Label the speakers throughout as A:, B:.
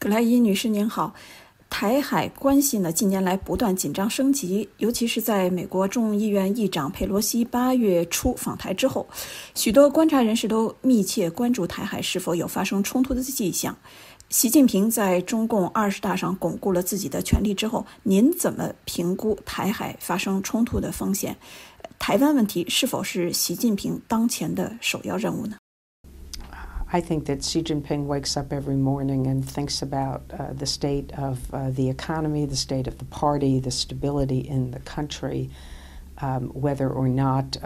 A: 格莱伊女士您好，台海关系呢近年来不断紧张升级，尤其是在美国众议院议长佩洛西8月初访台之后，许多观察人士都密切关注台海是否有发生冲突的迹象。习近平在中共20大上巩固了自己的权力之后，您怎么评估台海发生冲突的风险？台湾问题是否是习近平当前的首要任务呢？
B: I think that Xi Jinping wakes up every morning and thinks about the state of the economy, the state of the party, the stability in the country, whether or not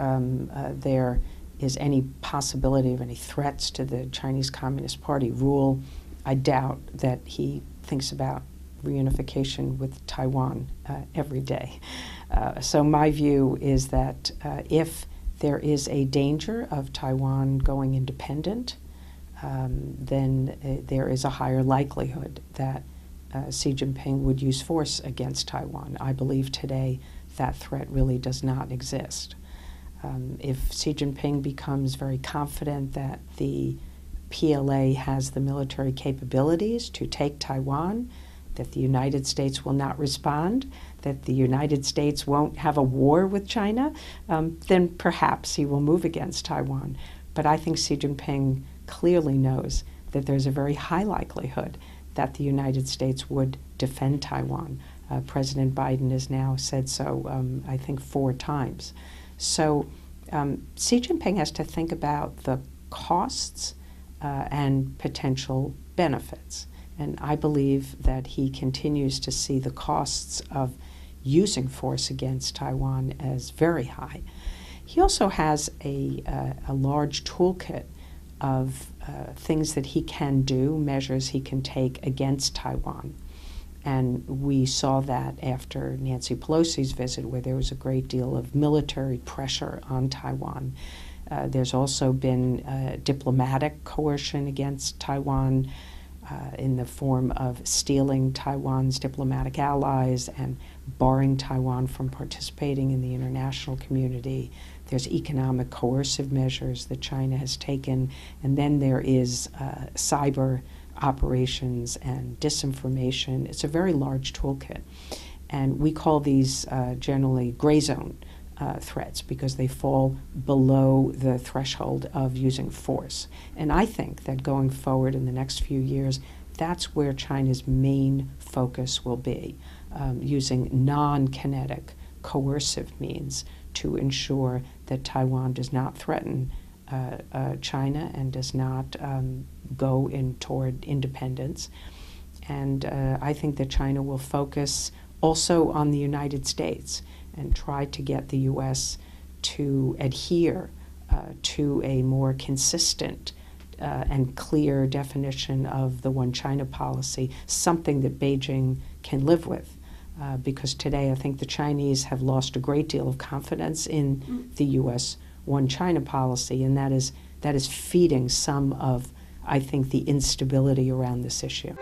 B: there is any possibility of any threats to the Chinese Communist Party rule. I doubt that he thinks about reunification with Taiwan every day. So my view is that if there is a danger of Taiwan going independent, then there is a higher likelihood that Xi Jinping would use force against Taiwan. I believe today that threat really does not exist. If Xi Jinping becomes very confident that the PLA has the military capabilities to take Taiwan, that the United States will not respond, that the United States won't have a war with China, then perhaps he will move against Taiwan. But I think Xi Jinping clearly knows that there's a very high likelihood that the United States would defend Taiwan. President Biden has now said so, I think, 4 times. So Xi Jinping has to think about the costs and potential benefits. And I believe that he continues to see the costs of using force against Taiwan as very high. He also has a large toolkit of things that he can do, measures he can take against Taiwan. And we saw that after Nancy Pelosi's visit, where there was a great deal of military pressure on Taiwan. There's also been diplomatic coercion against Taiwan in the form of stealing Taiwan's diplomatic allies and barring Taiwan from participating in the international community. There's economic coercive measures that China has taken, and then there is cyber operations and disinformation. It's a very large toolkit, and we call these generally gray zone threats because they fall below the threshold of using force. And I think that going forward in the next few years, that's where China's main focus will be, using non-kinetic, coercive means to ensure that Taiwan does not threaten China and does not go toward independence. And I think that China will focus also on the United States and try to get the U.S. to adhere to a more consistent and clear definition of the One China policy, something that Beijing can live with. Because today I think the Chinese have lost a great deal of confidence in the U.S. One China policy, and that is feeding some of, I think, the instability around this issue.